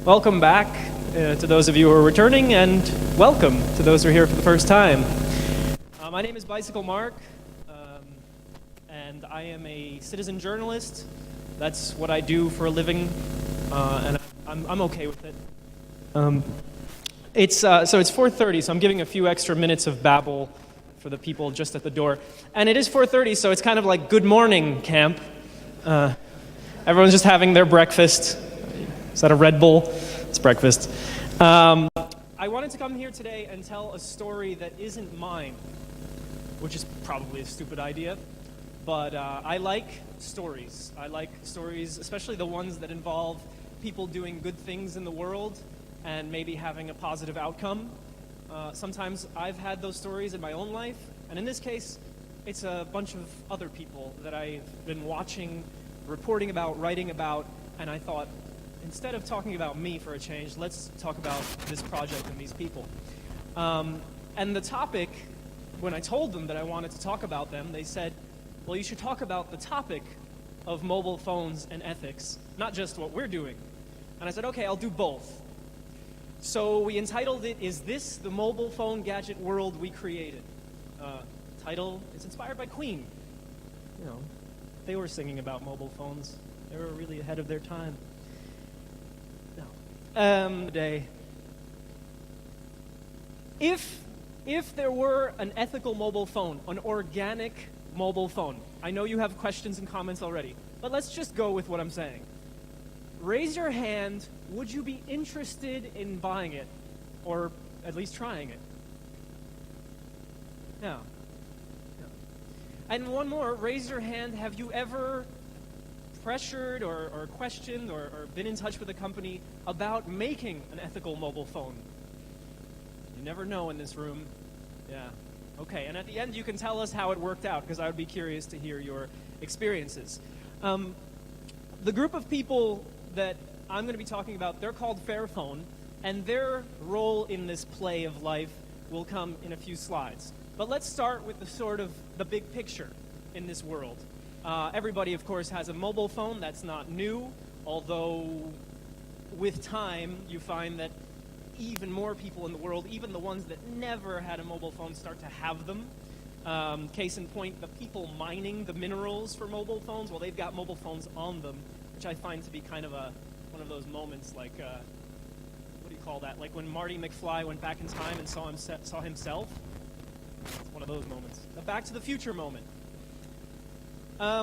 Welcome back to those of you who are returning, and welcome to those who are here for the first time. My name is Bicycle Mark, and I am a citizen journalist. That's what I do for a living, and I'm okay with it. It's 4:30, so I'm giving a few extra minutes of babble for the people just at the door. And it is 4:30, so it's kind of like good morning camp. Everyone's just having their breakfast. Is that a Red Bull? It's breakfast. I wanted to come here today and tell a story that isn't mine, which is probably a stupid idea, but I like stories. I like stories, especially the ones that involve people doing good things in the world and maybe having a positive outcome. Sometimes I've had those stories in my own life, and in this case, it's a bunch of other people that I've been watching, reporting about, writing about, and I thought, instead of talking about me for a change, let's talk about this project and these people. And the topic, when I told them that I wanted to talk about them, they said, well, you should talk about the topic of mobile phones and ethics, not just what we're doing. And I said, okay, I'll do both. So we entitled it, Is This the Mobile Phone Gadget World We Created? Title, it's inspired by Queen. You know, they were singing about mobile phones. They were really ahead of their time. Today, if there were an ethical mobile phone, an organic mobile phone, I know you have questions and comments already, but let's just go with what I'm saying. Raise your hand, would you be interested in buying it, or at least trying it? Yeah. And one more, raise your hand, have you ever pressured or questioned or been in touch with a company about making an ethical mobile phone? You never know in this room. Yeah. Okay, and at the end you can tell us how it worked out, because I would be curious to hear your experiences. The group of people that I'm going to be talking about, they're called Fairphone, and their role in this play of life will come in a few slides. But let's start with the big picture in this world. Everybody, of course, has a mobile phone. That's not new, although with time you find that even more people in the world, even the ones that never had a mobile phone, start to have them. Case in point, the people mining the minerals for mobile phones, well, they've got mobile phones on them, which I find to be kind of one of those moments like, what do you call that? Like when Marty McFly went back in time and saw himself. It's one of those moments. A Back to the Future moment.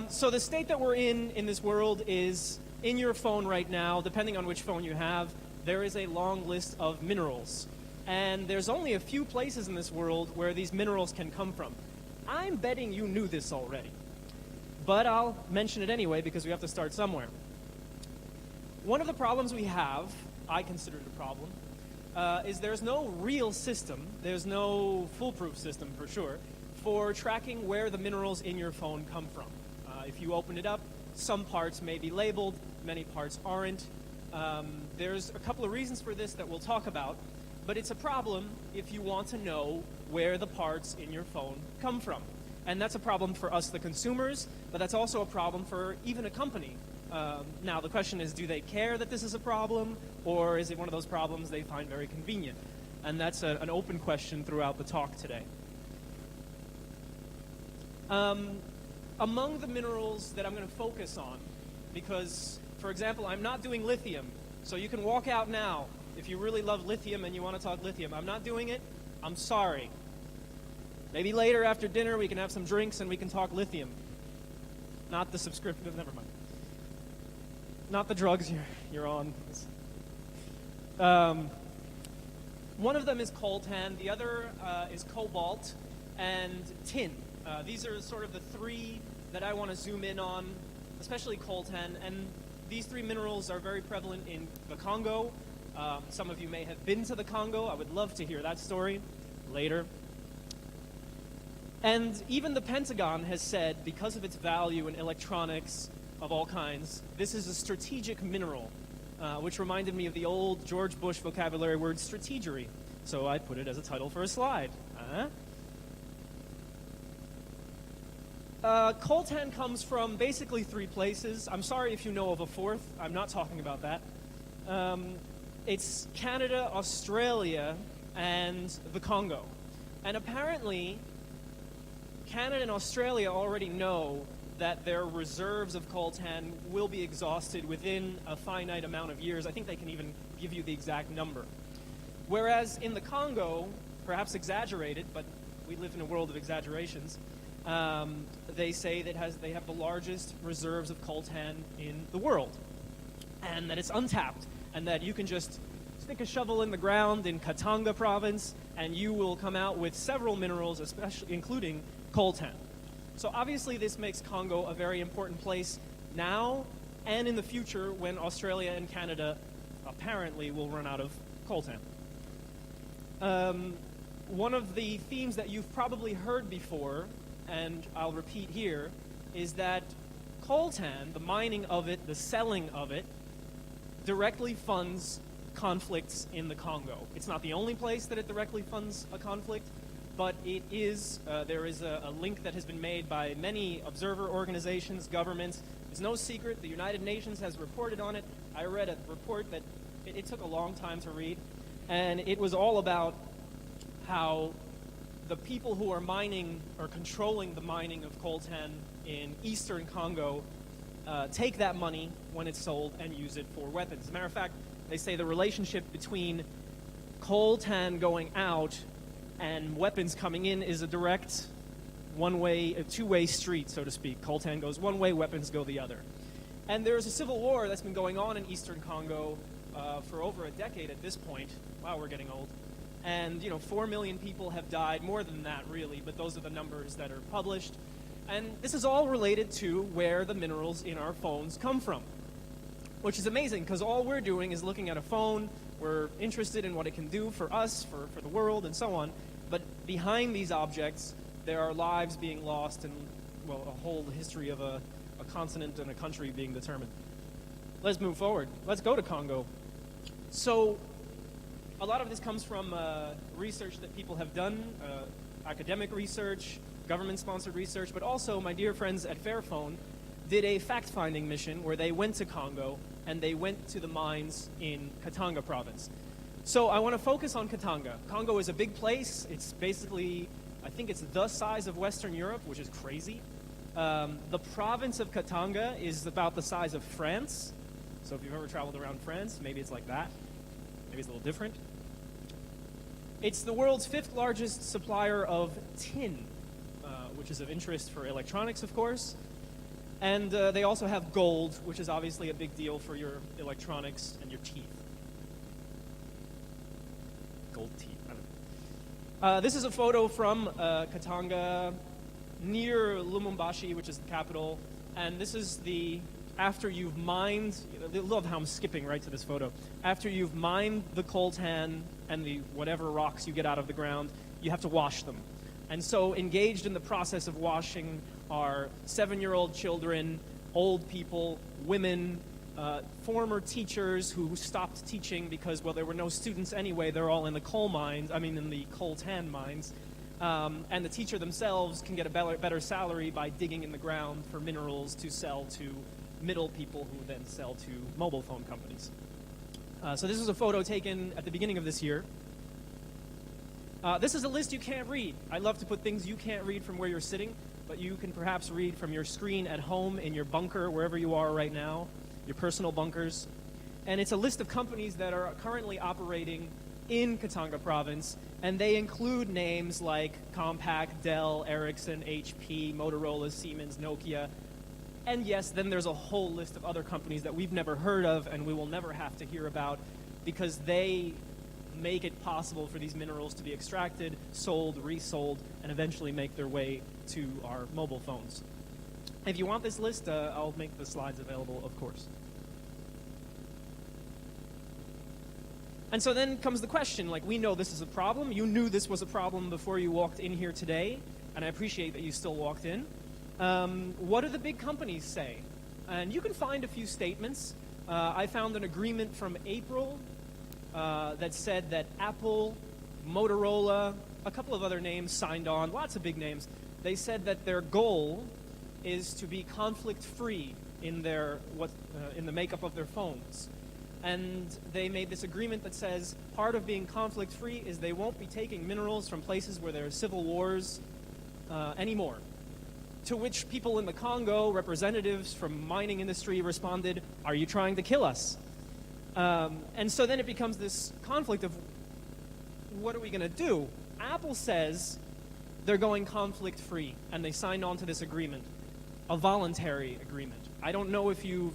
So the state that we're in this world is, in your phone right now, depending on which phone you have, there is a long list of minerals. And there's only a few places in this world where these minerals can come from. I'm betting you knew this already. But I'll mention it anyway because we have to start somewhere. One of the problems we have, I consider it a problem, is there's no real system, there's no foolproof system for sure, for tracking where the minerals in your phone come from. If you open it up, some parts may be labeled, many parts aren't. There's a couple of reasons for this that we'll talk about, but it's a problem if you want to know where the parts in your phone come from. And that's a problem for us, the consumers, but that's also a problem for even a company. Now, the question is, do they care that this is a problem, or is it one of those problems they find very convenient? And that's an open question throughout the talk today. Among the minerals that I'm going to focus on, because, for example, I'm not doing lithium, so you can walk out now if you really love lithium and you want to talk lithium. I'm not doing it. I'm sorry. Maybe later after dinner we can have some drinks and we can talk lithium. Not the subscription, never mind. Not the drugs you're on. One of them is coltan, the other is cobalt, and tin. These are sort of the three that I want to zoom in on, especially coltan, and these three minerals are very prevalent in the Congo. Some of you may have been to the Congo. I would love to hear that story later. And even the Pentagon has said, because of its value in electronics of all kinds, this is a strategic mineral, which reminded me of the old George Bush vocabulary word strategery. So I put it as a title for a slide. Coltan comes from basically three places. I'm sorry if you know of a fourth. I'm not talking about that. It's Canada, Australia, and the Congo. And apparently, Canada and Australia already know that their reserves of coltan will be exhausted within a finite amount of years. I think they can even give you the exact number. Whereas in the Congo, perhaps exaggerated, but we live in a world of exaggerations, they say that they have the largest reserves of coltan in the world, and that it's untapped, and that you can just stick a shovel in the ground in Katanga province, and you will come out with several minerals, especially including coltan. So obviously this makes Congo a very important place now and in the future when Australia and Canada apparently will run out of coltan. One of the themes that you've probably heard before, and I'll repeat here, is that coltan, the mining of it, the selling of it, directly funds conflicts in the Congo. It's not the only place that it directly funds a conflict, but it is, there is a link that has been made by many observer organizations, governments. It's no secret, the United Nations has reported on it. I read a report that it took a long time to read, and it was all about how the people who are mining or controlling the mining of coltan in eastern Congo take that money when it's sold and use it for weapons. As a matter of fact, they say the relationship between coltan going out and weapons coming in is a direct one-way, a two-way street, so to speak. Coltan goes one way, weapons go the other. And there's a civil war that's been going on in eastern Congo for over a decade at this point. Wow, we're getting old. And 4 million people have died, more than that really, but those are the numbers that are published. And this is all related to where the minerals in our phones come from, which is amazing because all we're doing is looking at a phone. We're interested in what it can do for us, for the world, and so on. But behind these objects, there are lives being lost and, well, a whole history of a continent and a country being determined. Let's move forward. Let's go to Congo. So a lot of this comes from research that people have done, academic research, government-sponsored research, but also my dear friends at Fairphone did a fact-finding mission where they went to Congo and they went to the mines in Katanga province. So I want to focus on Katanga. Congo is a big place. It's basically, I think it's the size of Western Europe, which is crazy. The province of Katanga is about the size of France. So if you've ever traveled around France, maybe it's like that. Maybe it's a little different. It's the world's 5th largest supplier of tin, which is of interest for electronics, of course. And they also have gold, which is obviously a big deal for your electronics and your teeth. Gold teeth, I don't know. This is a photo from Katanga, near Lumumbashi, which is the capital. And this is after you've mined, I love how I'm skipping right to this photo. After you've mined the coltan and the whatever rocks you get out of the ground, you have to wash them. And so engaged in the process of washing are 7-year-old children, old people, women, former teachers who stopped teaching because, well, there were no students anyway. They're all in the coal mines, in the coltan mines. And the teacher themselves can get a better salary by digging in the ground for minerals to sell to middle people who then sell to mobile phone companies. So this was a photo taken at the beginning of this year. This is a list you can't read. I love to put things you can't read from where you're sitting, but you can perhaps read from your screen at home, in your bunker, wherever you are right now, your personal bunkers. And it's a list of companies that are currently operating in Katanga province, and they include names like Compaq, Dell, Ericsson, HP, Motorola, Siemens, Nokia. And yes, then there's a whole list of other companies that we've never heard of and we will never have to hear about because they make it possible for these minerals to be extracted, sold, resold, and eventually make their way to our mobile phones. If you want this list, I'll make the slides available, of course. And so then comes the question, we know this is a problem. You knew this was a problem before you walked in here today, and I appreciate that you still walked in. What do the big companies say? And you can find a few statements. I found an agreement from April that said that Apple, Motorola, a couple of other names signed on, lots of big names. They said that their goal is to be conflict-free in the makeup of their phones. and they made this agreement that says part of being conflict-free is they won't be taking minerals from places where there are civil wars anymore. To which people in the Congo, representatives from mining industry responded, "Are you trying to kill us?" And so then it becomes this conflict of what are we going to do? Apple says they're going conflict-free, and they signed on to this agreement, a voluntary agreement. I don't know if you've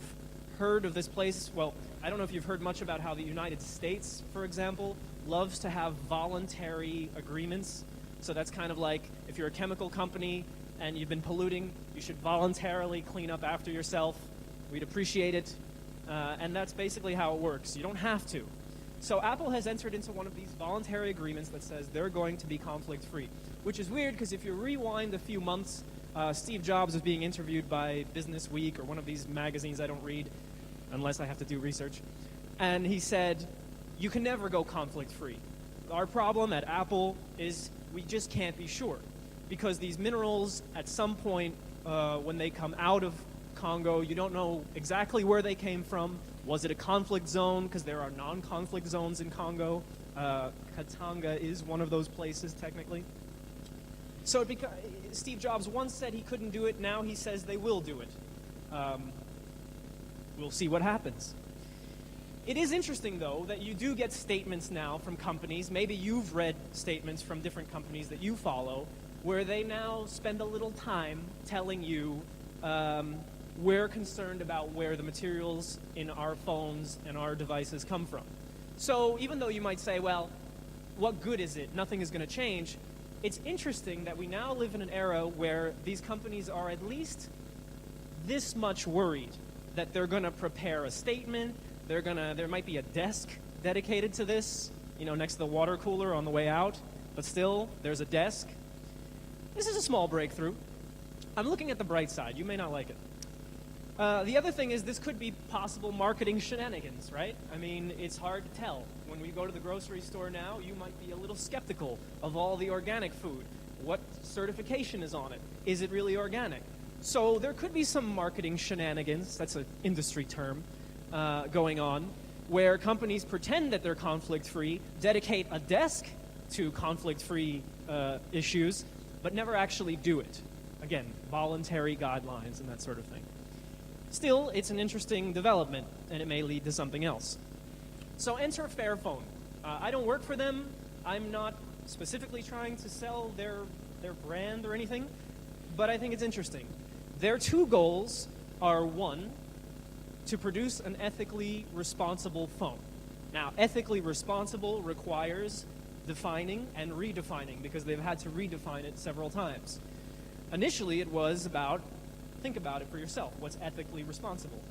heard of this place. Well, I don't know if you've heard much about how the United States, for example, loves to have voluntary agreements. So that's kind of like if you're a chemical company and you've been polluting, you should voluntarily clean up after yourself. We'd appreciate it. And that's basically how it works. You don't have to. So Apple has entered into one of these voluntary agreements that says they're going to be conflict-free, which is weird because if you rewind a few months, Steve Jobs was being interviewed by Business Week or one of these magazines I don't read unless I have to do research. And he said, you can never go conflict-free. Our problem at Apple is we just can't be sure because these minerals at some point when they come out of Congo, you don't know exactly where they came from. Was it a conflict zone? Because there are non-conflict zones in Congo. Katanga is one of those places, technically. So Steve Jobs once said he couldn't do it. Now he says they will do it. We'll see what happens. It is interesting, though, that you do get statements now from companies. Maybe you've read statements from different companies that you follow, where they now spend a little time telling you we're concerned about where the materials in our phones and our devices come from. So even though you might say, well, what good is it? Nothing is going to change. It's interesting that we now live in an era where these companies are at least this much worried that they're going to prepare a statement. There might be a desk dedicated to this, next to the water cooler on the way out. But still, there's a desk. This is a small breakthrough. I'm looking at the bright side. You may not like it. The other thing is this could be possible marketing shenanigans, right? I mean, it's hard to tell. When we go to the grocery store now, you might be a little skeptical of all the organic food. What certification is on it? Is it really organic? So there could be some marketing shenanigans, that's an industry term, going on, where companies pretend that they're conflict-free, dedicate a desk to conflict-free issues, but never actually do it. Again, voluntary guidelines and that sort of thing. Still, it's an interesting development, and it may lead to something else. So enter Fairphone. I don't work for them. I'm not specifically trying to sell their brand or anything, but I think it's interesting. Their two goals are, one, to produce an ethically responsible phone. Now, ethically responsible requires defining and redefining, because they've had to redefine it several times. Initially, it was about, think about it for yourself, what's ethically responsible?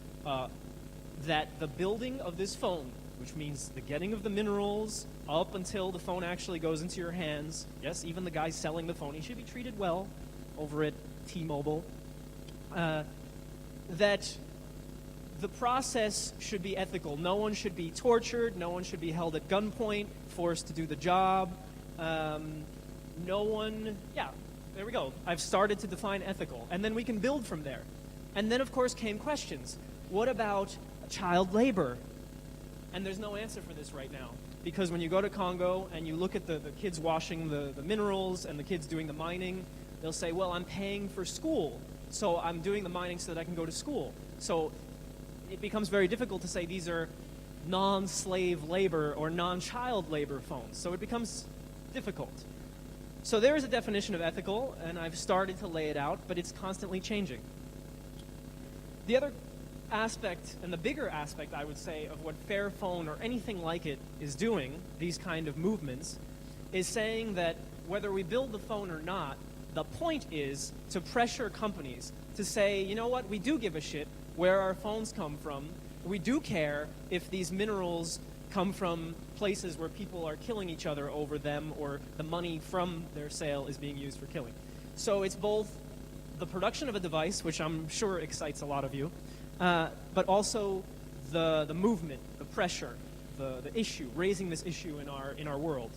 That the building of this phone, which means the getting of the minerals up until the phone actually goes into your hands. Yes, even the guy selling the phone, he should be treated well over at T-Mobile. That the process should be ethical. No one should be tortured. No one should be held at gunpoint, forced to do the job. No one, there we go. I've started to define ethical. And then we can build from there. And then, of course, came questions. What about child labor? And there's no answer for this right now. Because when you go to Congo and you look at the kids washing the minerals and the kids doing the mining, they'll say, well, I'm paying for school. So I'm doing the mining so that I can go to school. So it becomes very difficult to say these are non-slave labor or non-child labor phones. So it becomes difficult. So there is a definition of ethical, and I've started to lay it out, but it's constantly changing. The other aspect, and the bigger aspect, I would say, of what Fairphone or anything like it is doing, these kind of movements, is saying that whether we build the phone or not, the point is to pressure companies to say, you know what, we do give a shit where our phones come from. We do care if these minerals come from places where people are killing each other over them or the money from their sale is being used for killing. So it's both the production of a device, which I'm sure excites a lot of you, but also the movement, the pressure, the issue, raising this issue in our world.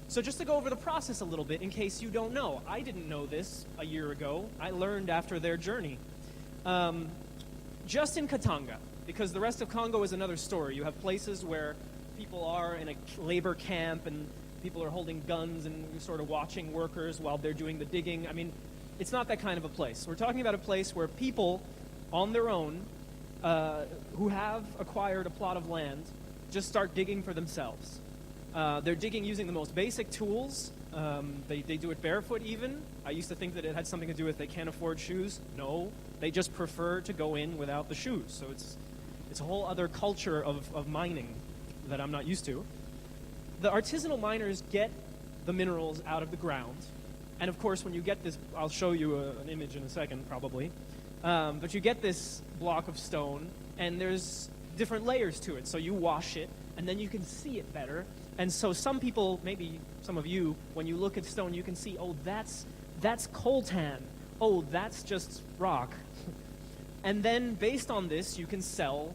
So just to go over the process a little bit, in case you don't know, I didn't know this a year ago. I learned after their journey. Just in Katanga, because the rest of Congo is another story. You have places where people are in a labor camp and people are holding guns and you're sort of watching workers while they're doing the digging. I mean, it's not that kind of a place. We're talking about a place where people on their own who have acquired a plot of land just start digging for themselves. They're digging using the most basic tools. They do it barefoot even. I used to think that it had something to do with they can't afford shoes. No, they just prefer to go in without the shoes. So it's a whole other culture of mining that I'm not used to. The artisanal miners get the minerals out of the ground. And of course, when you get this, I'll show you an image in a second probably. But you get this block of stone and there's different layers to it. So you wash it and then you can see it better. And so some people, maybe some of you, when you look at stone, you can see, oh, that's coltan. Oh, that's just rock. And then based on this, you can sell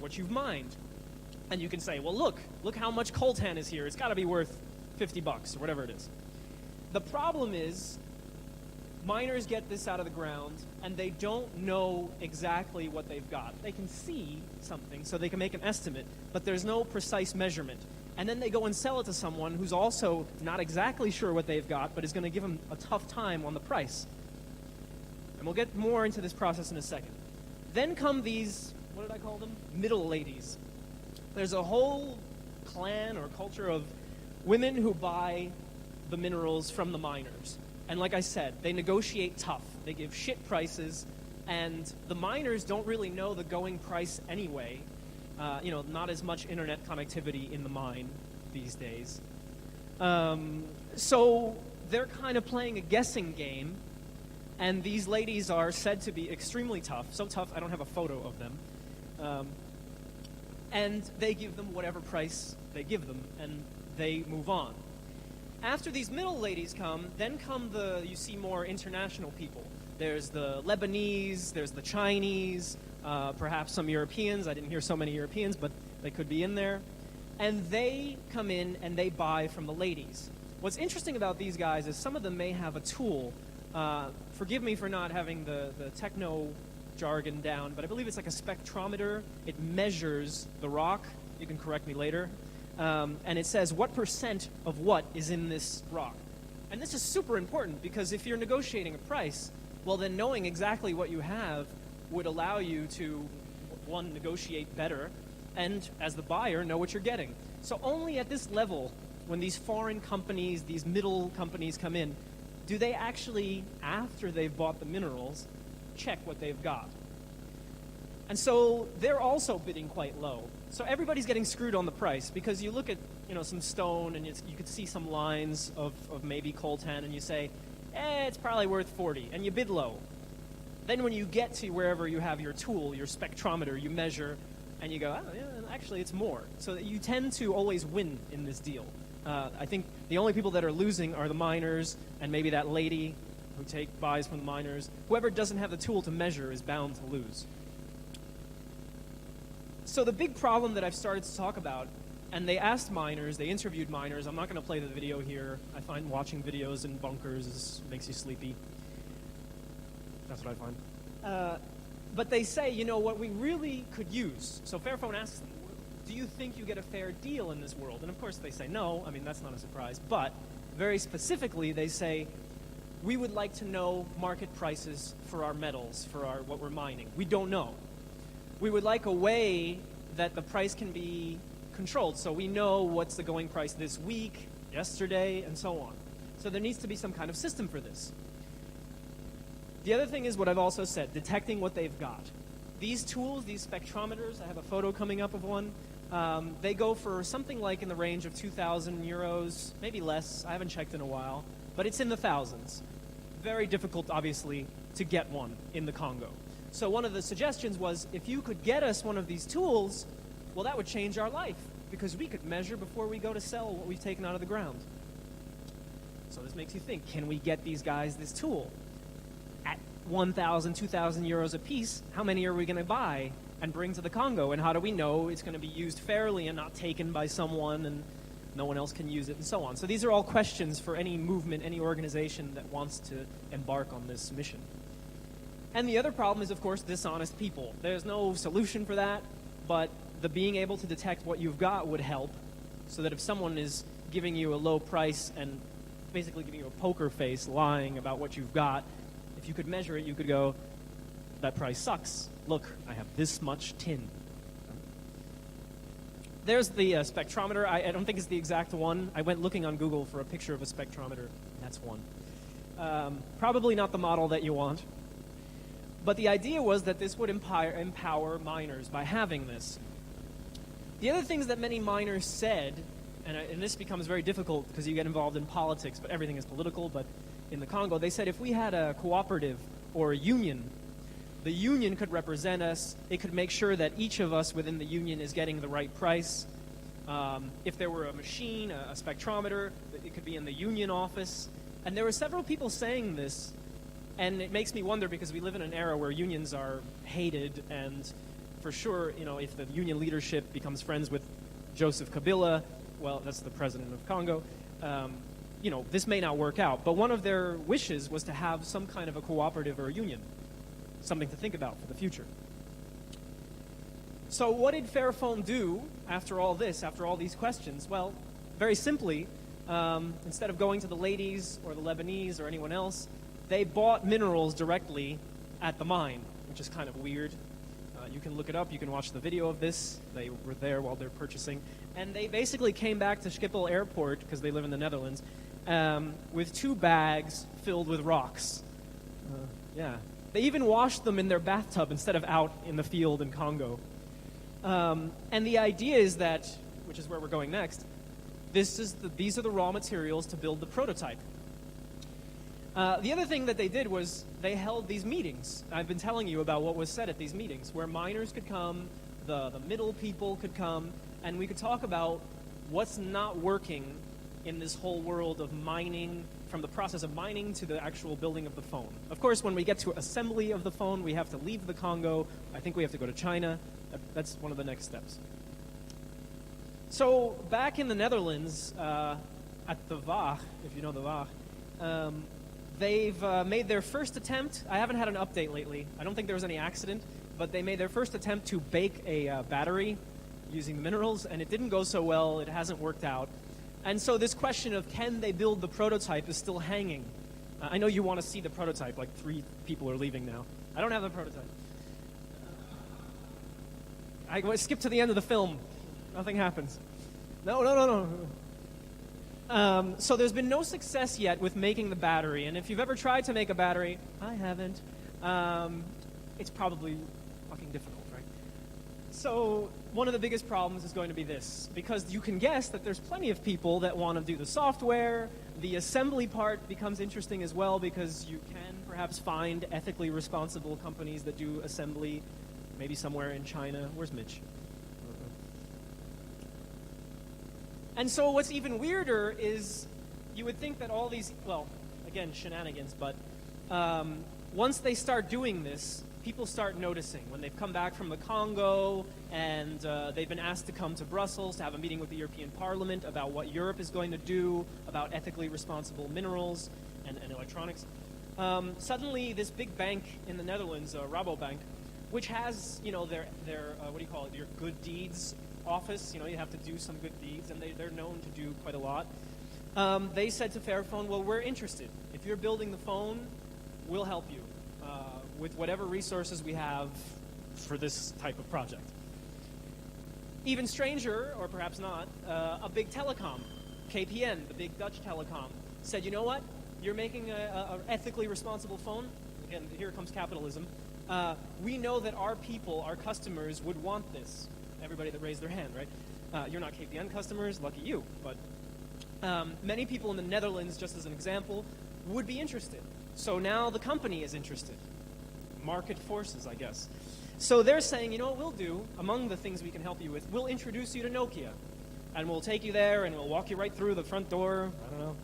what you've mined. And you can say, well, look how much coltan is here. It's got to be worth $50 or whatever it is. The problem is miners get this out of the ground and they don't know exactly what they've got. They can see something so they can make an estimate, but there's no precise measurement. And then they go and sell it to someone who's also not exactly sure what they've got, but is going to give them a tough time on the price. And we'll get more into this process in a second. Then come these, what did I call them? Middle ladies. There's a whole clan or culture of women who buy the minerals from the miners. And like I said, they negotiate tough. They give shit prices, and the miners don't really know the going price anyway. Not as much internet connectivity in the mine these days. So they're kind of playing a guessing game, and these ladies are said to be extremely tough. So tough, I don't have a photo of them. And they give them whatever price they give them, and they move on. After these middle ladies come, then come you see more international people. There's the Lebanese, there's the Chinese, perhaps some Europeans. I didn't hear so many Europeans, but they could be in there. And they come in and they buy from the ladies. What's interesting about these guys is some of them may have a tool. Forgive me for not having the techno jargon down, but I believe it's like a spectrometer. It measures the rock. You can correct me later. And it says what percent of what is in this rock. And this is super important because if you're negotiating a price, well then knowing exactly what you have would allow you to, one, negotiate better, and as the buyer, know what you're getting. So only at this level, when these foreign companies, these middle companies come in, do they actually, after they've bought the minerals, check what they've got. And so they're also bidding quite low. So everybody's getting screwed on the price because you look at some stone and you could see some lines of maybe coltan and you say, it's probably worth 40, and you bid low. Then when you get to wherever you have your tool, your spectrometer, you measure and you go, oh, yeah, actually it's more. So you tend to always win in this deal. I think the only people that are losing are the miners and maybe that lady who buys from the miners. Whoever doesn't have the tool to measure is bound to lose. So the big problem that I've started to talk about, and they asked miners, they interviewed miners. I'm not going to play the video here. I find watching videos in bunkers makes you sleepy. That's what I find. But they say, what we really could use. So Fairphone asks them, do you think you get a fair deal in this world? And of course they say no. I mean, that's not a surprise. But very specifically, they say, we would like to know market prices for our metals, for what we're mining. We don't know. We would like a way that the price can be controlled, so we know what's the going price this week, yesterday, and so on. So there needs to be some kind of system for this. The other thing is what I've also said, detecting what they've got. These tools, these spectrometers, I have a photo coming up of one, they go for something like in the range of 2,000 euros, maybe less, I haven't checked in a while, but it's in the thousands. Very difficult, obviously, to get one in the Congo. So one of the suggestions was, if you could get us one of these tools, well, that would change our life, because we could measure before we go to sell what we've taken out of the ground. So this makes you think, can we get these guys this tool? At 1,000, 2,000 euros a piece, how many are we going to buy and bring to the Congo? And how do we know it's going to be used fairly and not taken by someone and no one else can use it, and so on? So these are all questions for any movement, any organization that wants to embark on this mission. And the other problem is, of course, dishonest people. There's no solution for that, but the being able to detect what you've got would help, so that if someone is giving you a low price and basically giving you a poker face, lying about what you've got, if you could measure it, you could go, that price sucks. Look, I have this much tin. There's the spectrometer. I don't think it's the exact one. I went looking on Google for a picture of a spectrometer. That's one. Probably not the model that you want. But the idea was that this would empower miners by having this. The other things that many miners said, and this becomes very difficult because you get involved in politics, but everything is political, but in the Congo, they said if we had a cooperative or a union, the union could represent us. It could make sure that each of us within the union is getting the right price. If there were a machine, a spectrometer, it could be in the union office. And there were several people saying this, and it makes me wonder because we live in an era where unions are hated, and for sure, if the union leadership becomes friends with Joseph Kabila, well, that's the president of Congo, this may not work out. But one of their wishes was to have some kind of a cooperative or a union. Something to think about for the future. So what did Fairphone do after all this, after all these questions? Well, very simply, instead of going to the ladies or the Lebanese or anyone else, they bought minerals directly at the mine, which is kind of weird. You can look it up. You can watch the video of this. They were there while they're purchasing. And they basically came back to Schiphol Airport, because they live in the Netherlands, with 2 bags filled with rocks. Yeah. They even washed them in their bathtub instead of out in the field in Congo. And the idea is that, which is where we're going next, these are the raw materials to build the prototype. The other thing that they did was they held these meetings. I've been telling you about what was said at these meetings, where miners could come, the middle people could come, and we could talk about what's not working in this whole world of mining, from the process of mining to the actual building of the phone. Of course, when we get to assembly of the phone, we have to leave the Congo. I think we have to go to China. That's one of the next steps. So back in the Netherlands, at the Waag, if you know the Waag, they've made their first attempt. I haven't had an update lately. I don't think there was any accident, but they made their first attempt to bake a battery using the minerals, and it didn't go so well. It hasn't worked out. And so this question of can they build the prototype is still hanging. I know you want to see the prototype, like 3 people are leaving now. I don't have the prototype. I skip to the end of the film. Nothing happens. No. So there's been no success yet with making the battery. And if you've ever tried to make a battery, I haven't, it's probably fucking difficult, right? So one of the biggest problems is going to be this, because you can guess that there's plenty of people that want to do the software. The assembly part becomes interesting as well, because you can perhaps find ethically responsible companies that do assembly, maybe somewhere in China. Where's Mitch? And so what's even weirder is you would think that all these, well, again, shenanigans, but once they start doing this, people start noticing. When they've come back from the Congo and they've been asked to come to Brussels to have a meeting with the European Parliament about what Europe is going to do about ethically responsible minerals and electronics, suddenly this big bank in the Netherlands, Rabobank, which has, their what do you call it, your good deeds office, you have to do some good deeds, and they're known to do quite a lot. They said to Fairphone, well, we're interested. If you're building the phone, we'll help you with whatever resources we have for this type of project. Even stranger, or perhaps not, a big telecom, KPN, the big Dutch telecom, said, you know what? You're making an ethically responsible phone. Again, here comes capitalism. We know that our people, our customers, would want this. Everybody that raised their hand, right? You're not KPN customers, lucky you. But many people in the Netherlands, just as an example, would be interested. So now the company is interested. Market forces, I guess. So they're saying, you know what we'll do, among the things we can help you with, we'll introduce you to Nokia. And we'll take you there, and we'll walk you right through the front door, I don't know.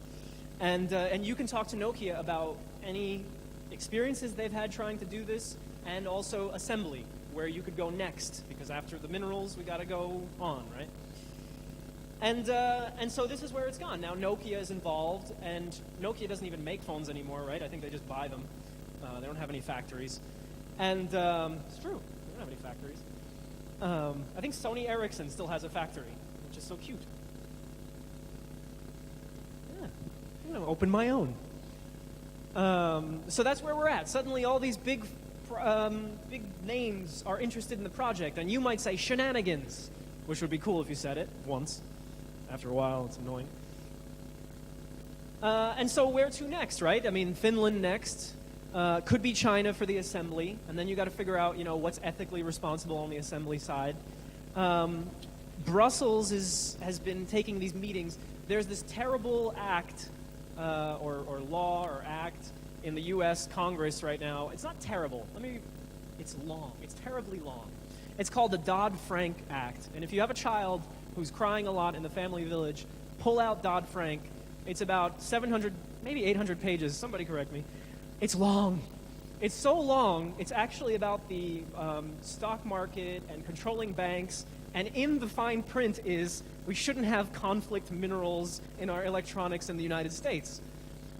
And you can talk to Nokia about any experiences they've had trying to do this, and also assembly, where you could go next, because after the minerals, we got to go on, right? And so this is where it's gone. Now Nokia is involved, and Nokia doesn't even make phones anymore, right? I think they just buy them. They don't have any factories. And it's true. We don't have any factories. I think Sony Ericsson still has a factory, which is so cute. Yeah, I'm going to open my own. So that's where we're at. Suddenly all these big names are interested in the project, and you might say shenanigans, which would be cool if you said it once. After a while, it's annoying. And so where to next, right? I mean, Finland next. Could be China for the assembly, and then you got to figure out, what's ethically responsible on the assembly side. Brussels has been taking these meetings. There's this terrible act, or law or act in the U.S. Congress right now. It's not terrible. It's long. It's terribly long. It's called the Dodd-Frank Act. And if you have a child who's crying a lot in the family village, pull out Dodd-Frank. It's about 700, maybe 800 pages. Somebody correct me. It's long. It's so long, it's actually about the stock market and controlling banks. And in the fine print is we shouldn't have conflict minerals in our electronics in the United States.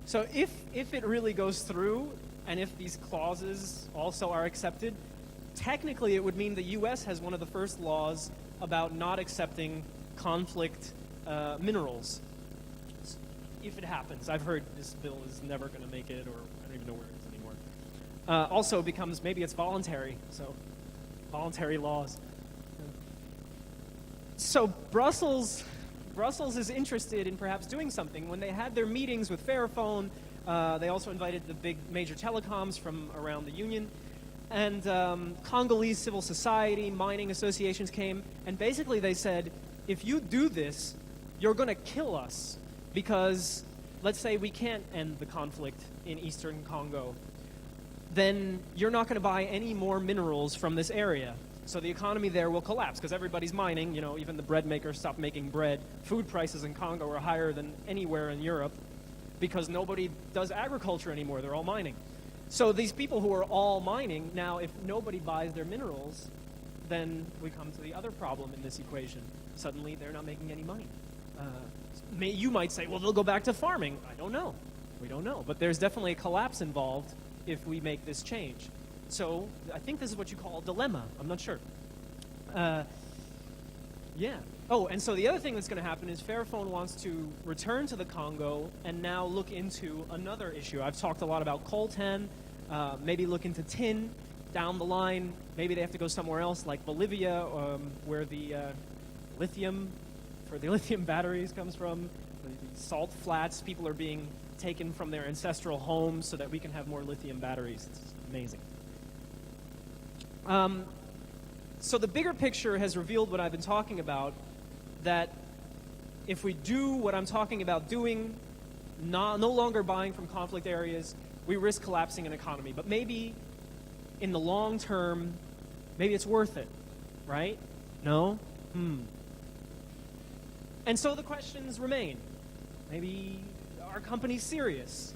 So if it really goes through, and if these clauses also are accepted, technically it would mean the U.S. has one of the first laws about not accepting conflict minerals. If it happens. I've heard this bill is never going to make it, or I don't even know where it is anymore. Also it becomes, maybe it's voluntary, so voluntary laws. So Brussels is interested in perhaps doing something. When they had their meetings with Fairphone, they also invited the big major telecoms from around the union. And Congolese civil society, mining associations came, and basically they said, if you do this, you're going to kill us. Because let's say we can't end the conflict in eastern Congo, then you're not going to buy any more minerals from this area. So the economy there will collapse because everybody's mining. Even the bread makers stopped making bread. Food prices in Congo are higher than anywhere in Europe because nobody does agriculture anymore. They're all mining. So these people who are all mining, now if nobody buys their minerals, then we come to the other problem in this equation. Suddenly they're not making any money. You might say, well, they'll go back to farming. I don't know. We don't know. But there's definitely a collapse involved if we make this change. So I think this is what you call a dilemma. I'm not sure. Yeah. Oh, and so the other thing that's going to happen is Fairphone wants to return to the Congo and now look into another issue. I've talked a lot about coltan, maybe look into tin down the line. Maybe they have to go somewhere else like Bolivia, where the lithium for the lithium batteries comes from. The salt flats, people are being taken from their ancestral homes so that we can have more lithium batteries. It's amazing. So the bigger picture has revealed what I've been talking about, that if we do what I'm talking about doing, no longer buying from conflict areas, we risk collapsing an economy. But maybe in the long term, maybe it's worth it, right? No? And so the questions remain. Maybe are companies serious?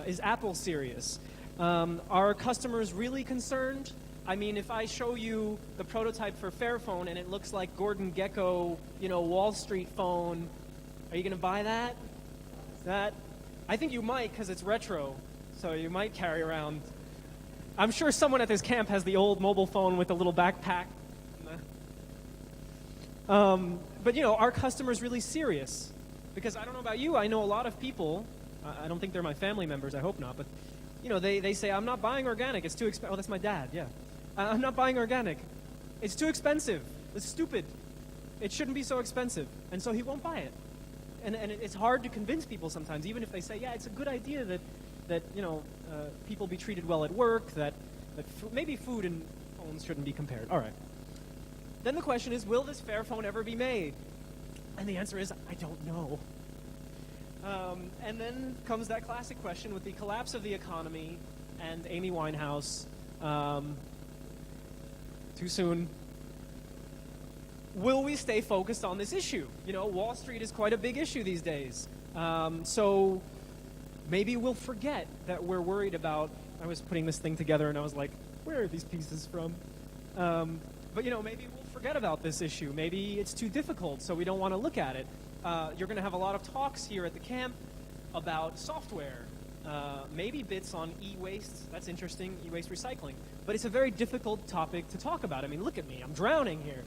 Is Apple serious? Are customers really concerned? I mean, if I show you the prototype for Fairphone and it looks like Gordon Gekko, Wall Street phone, are you going to buy that? I think you might because it's retro, so you might carry around. I'm sure someone at this camp has the old mobile phone with the little backpack. But are customers really serious? Because I don't know about you, I know a lot of people, I don't think they're my family members, I hope not, but they say, I'm not buying organic, it's too expensive. Oh, that's my dad, yeah. I'm not buying organic. It's too expensive. It's stupid. It shouldn't be so expensive. And so he won't buy it. And it's hard to convince people sometimes, even if they say, yeah, it's a good idea that people be treated well at work, that maybe food and phones shouldn't be compared. All right. Then the question is, will this Fairphone ever be made? And the answer is, I don't know. And then comes that classic question with the collapse of the economy and Amy Winehouse. Too soon. Will we stay focused on this issue? Wall Street is quite a big issue these days. So maybe we'll forget that we're worried about... I was putting this thing together and I was like, where are these pieces from? But maybe we'll forget about this issue. Maybe it's too difficult, so we don't want to look at it. You're going to have a lot of talks here at the camp about software maybe bits on e-waste. That's interesting, e-waste recycling. But it's a very difficult topic to talk about. I mean, look at me, I'm drowning here.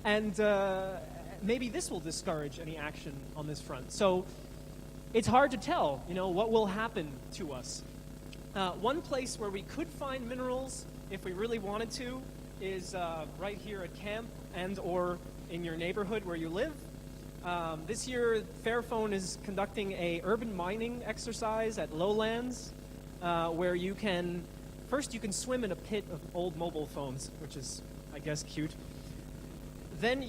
And maybe this will discourage any action on this front. So it's hard to tell, what will happen to us. One place where we could find minerals, if we really wanted to, is right here at camp and or in your neighborhood where you live. This year, Fairphone is conducting a urban mining exercise at Lowlands, where you can swim in a pit of old mobile phones, which is, I guess, cute. Then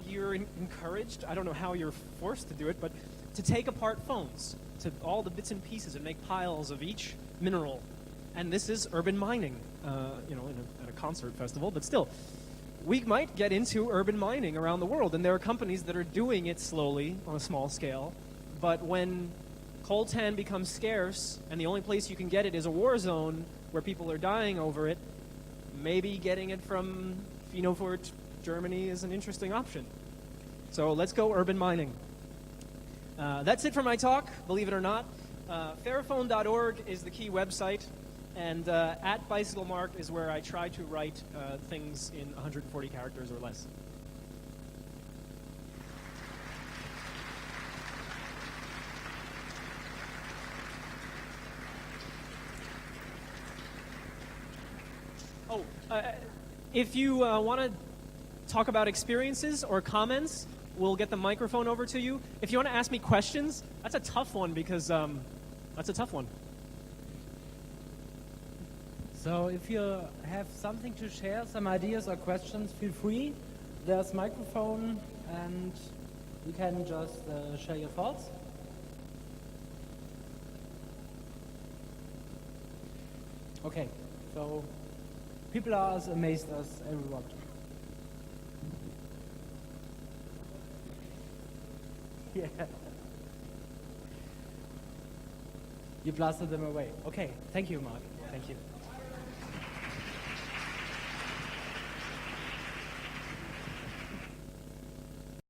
you're encouraged, I don't know how you're forced to do it, but to take apart phones, to all the bits and pieces and make piles of each mineral. And this is urban mining, at a concert festival, but still. We might get into urban mining around the world, and there are companies that are doing it slowly on a small scale. But when coltan becomes scarce, and the only place you can get it is a war zone where people are dying over it, maybe getting it from Finofort, Germany is an interesting option. So let's go urban mining. That's it for my talk, believe it or not. Fairphone.org is the key website. And at Bicycle Mark is where I try to write things in 140 characters or less. If you want to talk about experiences or comments, we'll get the microphone over to you. If you want to ask me questions, that's a tough one because that's a tough one. So if you have something to share, some ideas or questions, feel free. There's a microphone and you can just share your thoughts. Okay, so people are as amazed as everyone. Yeah. You blasted them away. Okay, thank you, Mark. Thank you.